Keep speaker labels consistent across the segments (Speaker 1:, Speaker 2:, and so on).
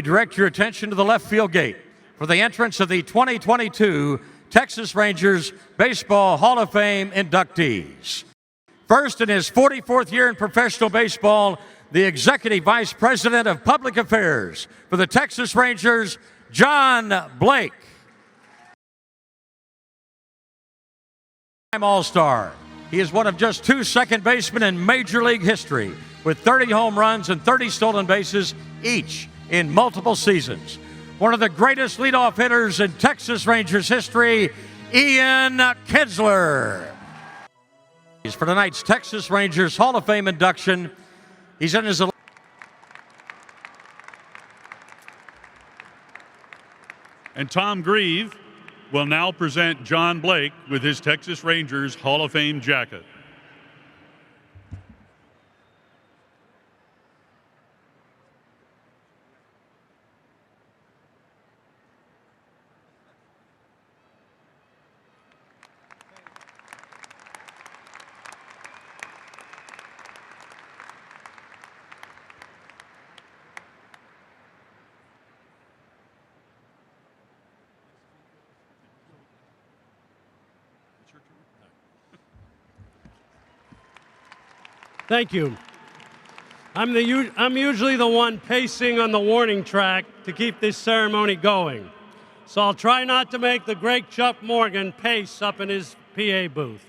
Speaker 1: direct your attention to the left field gate for the entrance of the 2022 Texas Rangers Baseball Hall of Fame inductees. First, in his 44th year in professional baseball, the Executive Vice President of Public Affairs for the Texas Rangers, John Blake. All-Star. He is one of just 2 second basemen in Major League history, with 30 home runs and 30 stolen bases, each in multiple seasons. One of the greatest leadoff hitters in Texas Rangers history, Ian Kinsler. He's for tonight's Texas Rangers Hall of Fame induction. He's in his...
Speaker 2: And Tom Grieve will now present John Blake with his Texas Rangers Hall of Fame jacket.
Speaker 3: Thank you. I'm usually the one pacing on the warning track to keep this ceremony going. So I'll try not to make the great Chuck Morgan pace up in his PA booth.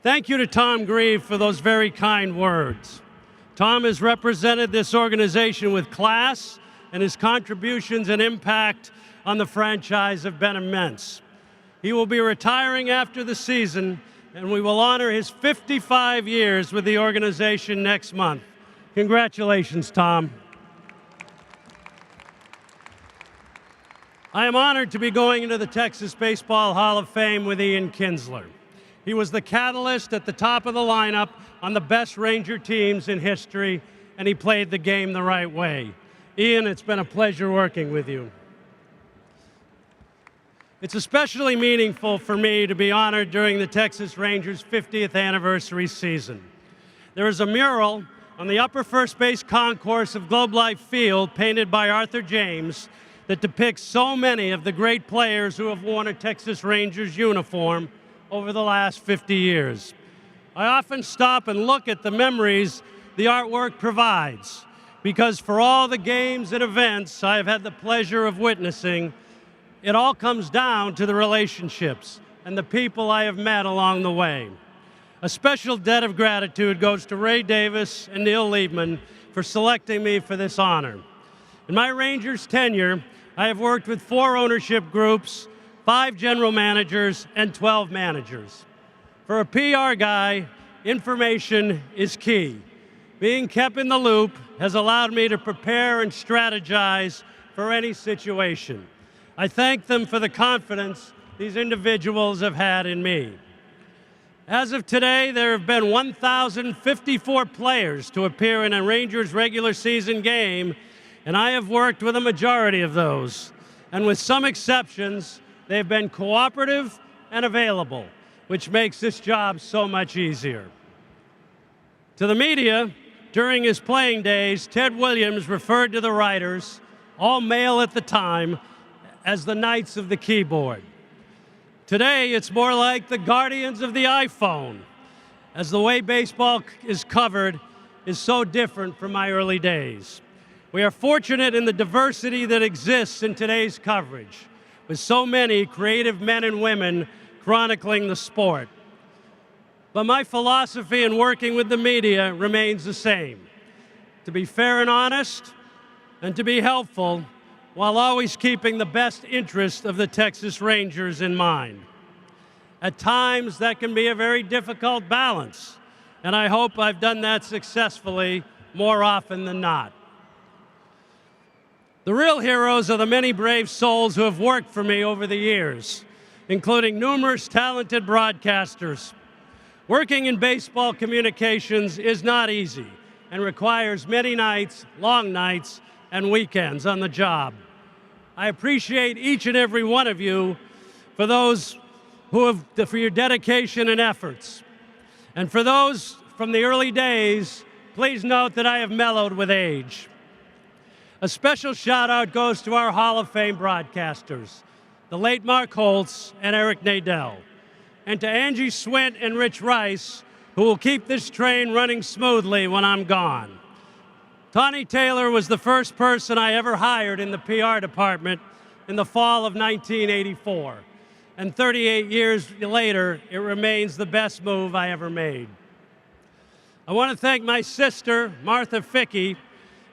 Speaker 3: Thank you to Tom Grieve for those very kind words. Tom has represented this organization with class, and his contributions and impact on the franchise have been immense. He will be retiring after the season, and we will honor his 55 years with the organization next month. Congratulations, Tom. I am honored to be going into the Texas Baseball Hall of Fame with Ian Kinsler. He was the catalyst at the top of the lineup on the best Ranger teams in history, and he played the game the right way. Ian, it's been a pleasure working with you. It's especially meaningful for me to be honored during the Texas Rangers' 50th anniversary season. There is a mural on the upper first base concourse of Globe Life Field painted by Arthur James that depicts so many of the great players who have worn a Texas Rangers uniform over the last 50 years. I often stop and look at the memories the artwork provides, because for all the games and events I have had the pleasure of witnessing, it all comes down to the relationships and the people I have met along the way. A special debt of gratitude goes to Ray Davis and Neil Liebman for selecting me for this honor. In my Rangers tenure, I have worked with 4 ownership groups, 5 general managers, and 12 managers. For a PR guy, information is key. Being kept in the loop has allowed me to prepare and strategize for any situation. I thank them for the confidence these individuals have had in me. As of today, there have been 1,054 players to appear in a Rangers regular season game, and I have worked with a majority of those. And with some exceptions, they've been cooperative and available, which makes this job so much easier. To the media, during his playing days, Ted Williams referred to the writers, all male at the time, as the Knights of the Keyboard. Today, it's more like the Guardians of the iPhone, as the way baseball is covered is so different from my early days. We are fortunate in the diversity that exists in today's coverage, with so many creative men and women chronicling the sport. But my philosophy in working with the media remains the same: to be fair and honest, and to be helpful, while always keeping the best interest of the Texas Rangers in mind. At times, that can be a very difficult balance, and I hope I've done that successfully more often than not. The real heroes are the many brave souls who have worked for me over the years, including numerous talented broadcasters. Working in baseball communications is not easy and requires many nights, long nights, and weekends on the job. I appreciate each and every one of you for your dedication and efforts. And for those from the early days, please note that I have mellowed with age. A special shout out goes to our Hall of Fame broadcasters, the late Mark Holtz and Eric Nadel, and to Angie Swint and Rich Rice, who will keep this train running smoothly when I'm gone. Tawny Taylor was the first person I ever hired in the PR department in the fall of 1984. And 38 years later, it remains the best move I ever made. I want to thank my sister, Martha Fickey,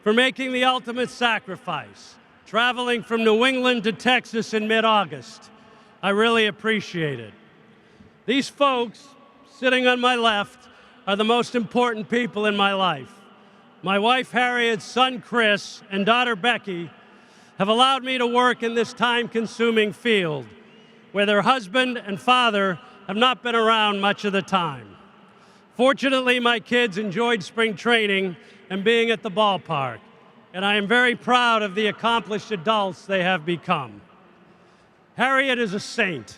Speaker 3: for making the ultimate sacrifice, traveling from New England to Texas in mid-August. I really appreciate it. These folks sitting on my left are the most important people in my life. My wife Harriet, son Chris, and daughter Becky have allowed me to work in this time-consuming field, where their husband and father have not been around much of the time. Fortunately, my kids enjoyed spring training and being at the ballpark, and I am very proud of the accomplished adults they have become. Harriet is a saint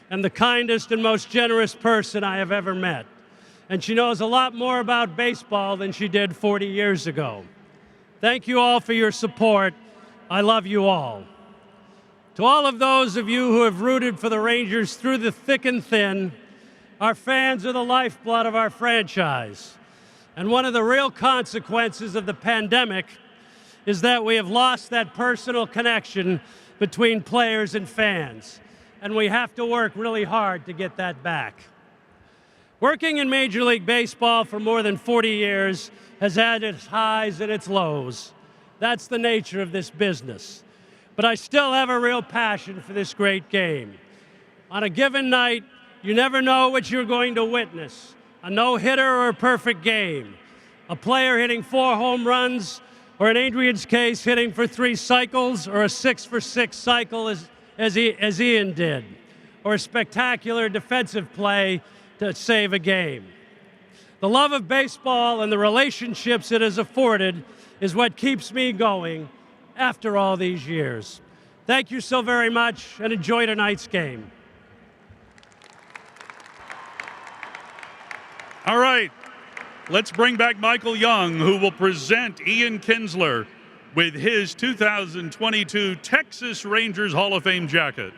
Speaker 3: and the kindest and most generous person I have ever met, and she knows a lot more about baseball than she did 40 years ago. Thank you all for your support. I love you all. To all of those of you who have rooted for the Rangers through the thick and thin, our fans are the lifeblood of our franchise. And one of the real consequences of the pandemic is that we have lost that personal connection between players and fans. And we have to work really hard to get that back. Working in Major League Baseball for more than 40 years has had its highs and its lows. That's the nature of this business. But I still have a real passion for this great game. On a given night, you never know what you're going to witness. A no-hitter or a perfect game. A player hitting 4 home runs, or in Adrian's case, hitting for 3 cycles, or a 6-for-6 cycle as Ian did. Or a spectacular defensive play to save a game. The love of baseball and the relationships it has afforded is what keeps me going after all these years. Thank you so very much, and enjoy tonight's game.
Speaker 2: All right, let's bring back Michael Young, who will present Ian Kinsler with his 2022 Texas Rangers Hall of Fame jacket.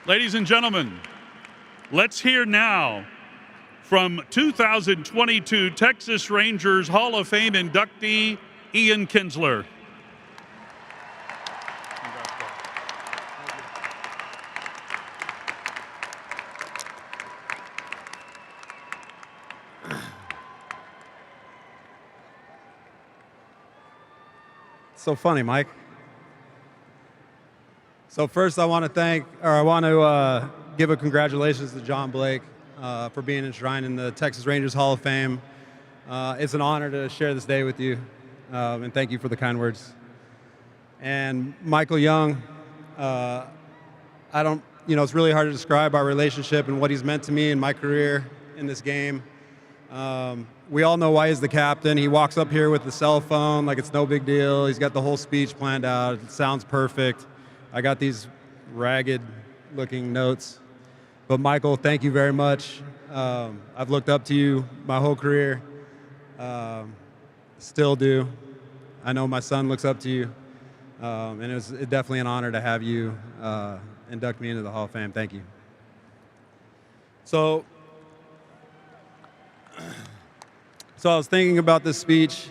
Speaker 2: Ladies and gentlemen, let's hear now from 2022 Texas Rangers Hall of Fame inductee, Ian Kinsler.
Speaker 4: So funny, Mike. So first I want to give a congratulations to John Blake for being enshrined in the Texas Rangers Hall of Fame. It's an honor to share this day with you, and thank you for the kind words. And Michael Young, it's really hard to describe our relationship and what he's meant to me in my career in this game. We all know why he's the captain. He walks up here with the cell phone like it's no big deal. He's got the whole speech planned out. It sounds perfect. I got these ragged-looking notes. But Michael, thank you very much. I've looked up to you my whole career. Still do. I know my son looks up to you. And it was definitely an honor to have you induct me into the Hall of Fame. Thank you. So I was thinking about this speech,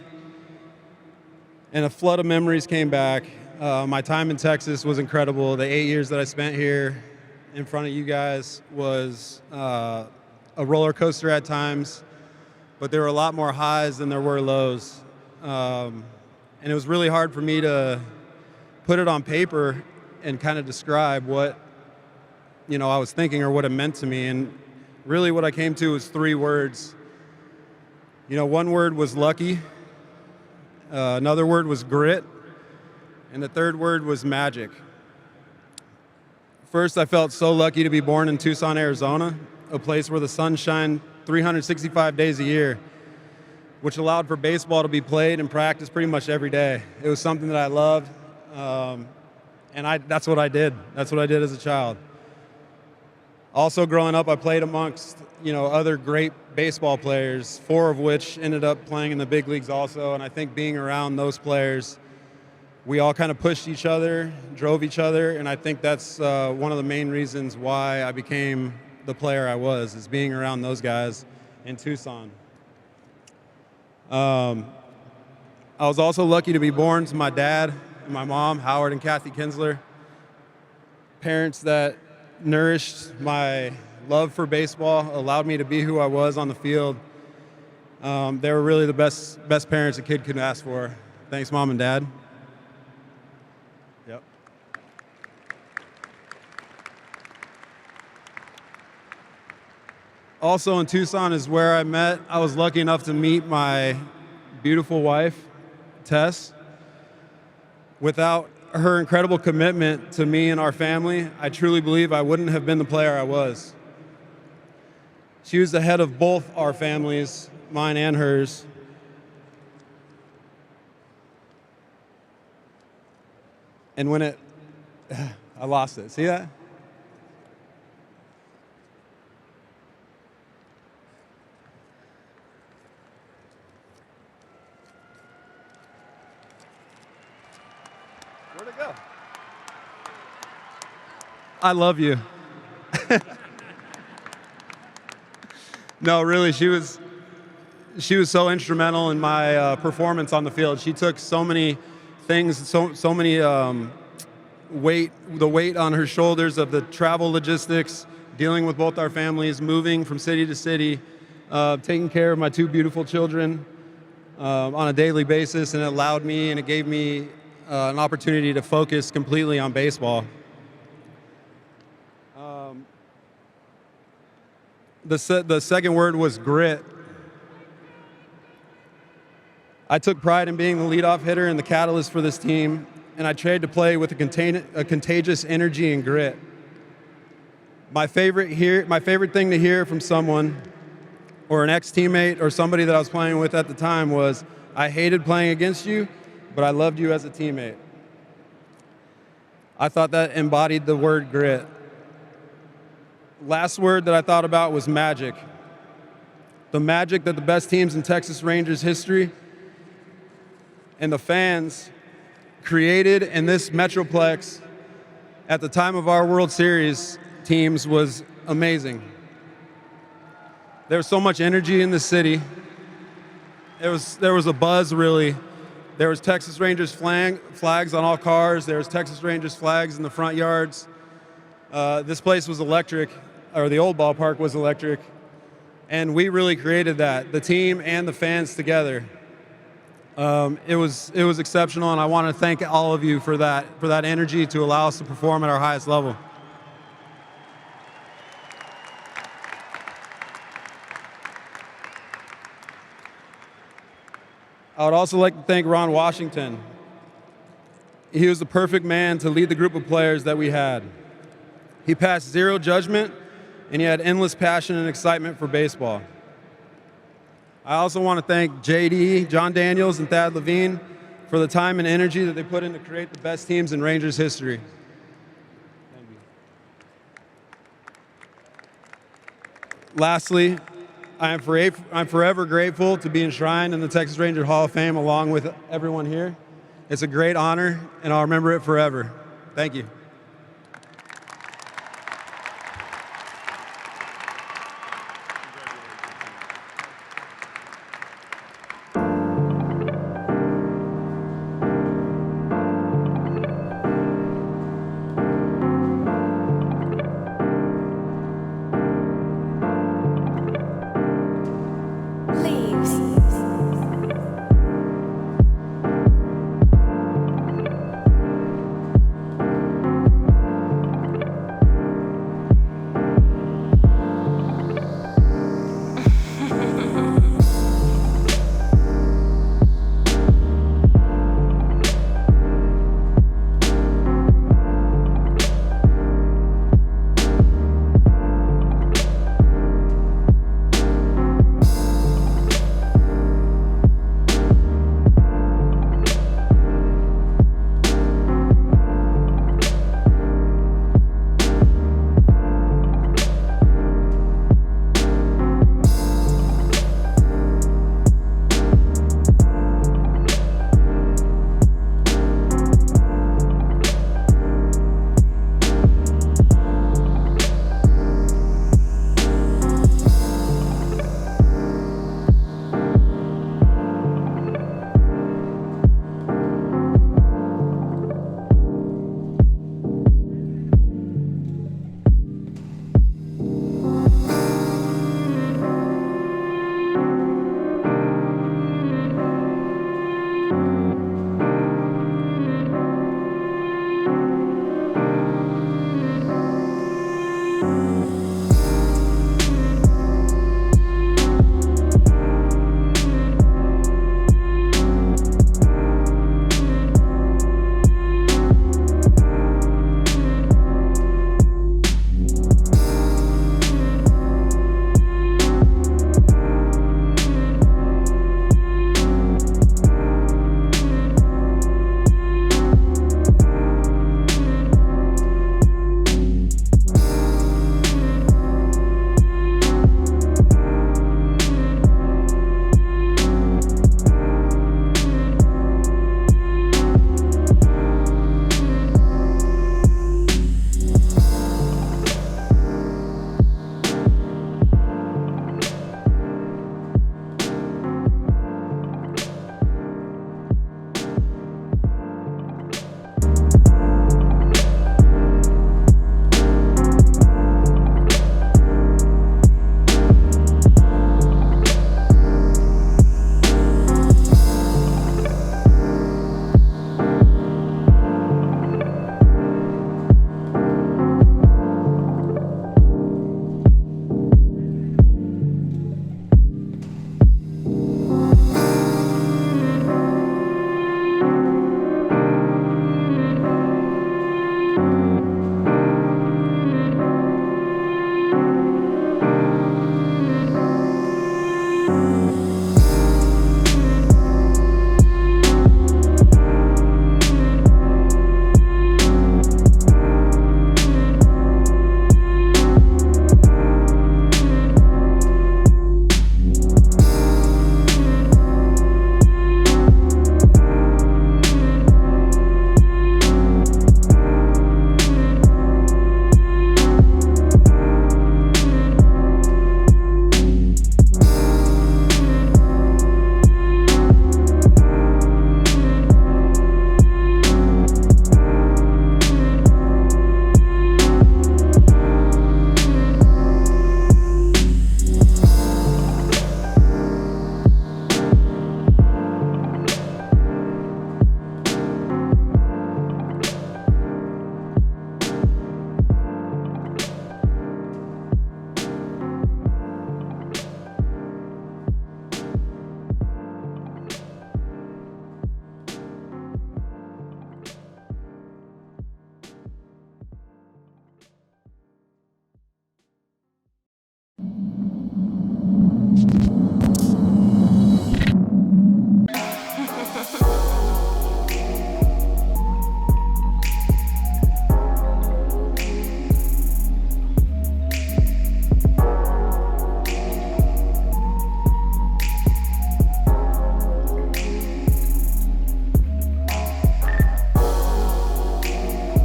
Speaker 4: and a flood of memories came back. My time in Texas was incredible. The 8 years that I spent here in front of you guys was a roller coaster at times, but there were a lot more highs than there were lows. And it was really hard for me to put it on paper and kind of describe what, I was thinking or what it meant to me. And really what I came to was 3 words. One word was lucky, another word was grit, and the third word was magic. First, I felt so lucky to be born in Tucson, Arizona. a place where the sun shined 365 days a year, which allowed for baseball to be played and practiced pretty much every day. It was something that I loved, and that's what I did. That's what I did as a child. Also, growing up, I played amongst other great baseball players, 4 of which ended up playing in the big leagues also, and I think being around those players, we all kind of pushed each other, drove each other, and I think that's one of the main reasons why I became the player I was, is being around those guys in Tucson. I was also lucky to be born to my dad and my mom, Howard and Kathy Kinsler, parents that nourished my love for baseball, allowed me to be who I was on the field. They were really the best parents a kid could ask for. Thanks, Mom and Dad. Yep. Also in Tucson is where I was lucky enough to meet my beautiful wife, Tess. Without her incredible commitment to me and our family, I truly believe I wouldn't have been the player I was. She was the head of both our families, mine and hers. And when I lost it. See that? Where'd it go? I love you. No, really, she was so instrumental in my performance on the field. She took so many things, so many the weight on her shoulders of the travel logistics, dealing with both our families, moving from city to city, taking care of my 2 beautiful children on a daily basis, and it allowed me and it gave me an opportunity to focus completely on baseball. The second word was grit. I took pride in being the leadoff hitter and the catalyst for this team, and I tried to play with a contagious energy and grit. My favorite thing to hear from someone, or an ex-teammate, or somebody that I was playing with at the time was, "I hated playing against you, but I loved you as a teammate." I thought that embodied the word grit. Last word that I thought about was magic. The magic that the best teams in Texas Rangers history and the fans created in this Metroplex at the time of our World Series teams was amazing. There was so much energy in the city. There was a buzz, really. There was Texas Rangers flags on all cars. There was Texas Rangers flags in the front yards. This place was electric, or the old ballpark was electric, and we really created that, the team and the fans together. It was exceptional, and I want to thank all of you for that energy to allow us to perform at our highest level. I would also like to thank Ron Washington. He was the perfect man to lead the group of players that we had. He passed zero judgment, and he had endless passion and excitement for baseball. I also want to thank JD, John Daniels, and Thad Levine for the time and energy that they put in to create the best teams in Rangers history. Thank you. Lastly, I'm forever grateful to be enshrined in the Texas Ranger Hall of Fame along with everyone here. It's a great honor, and I'll remember it forever. Thank you.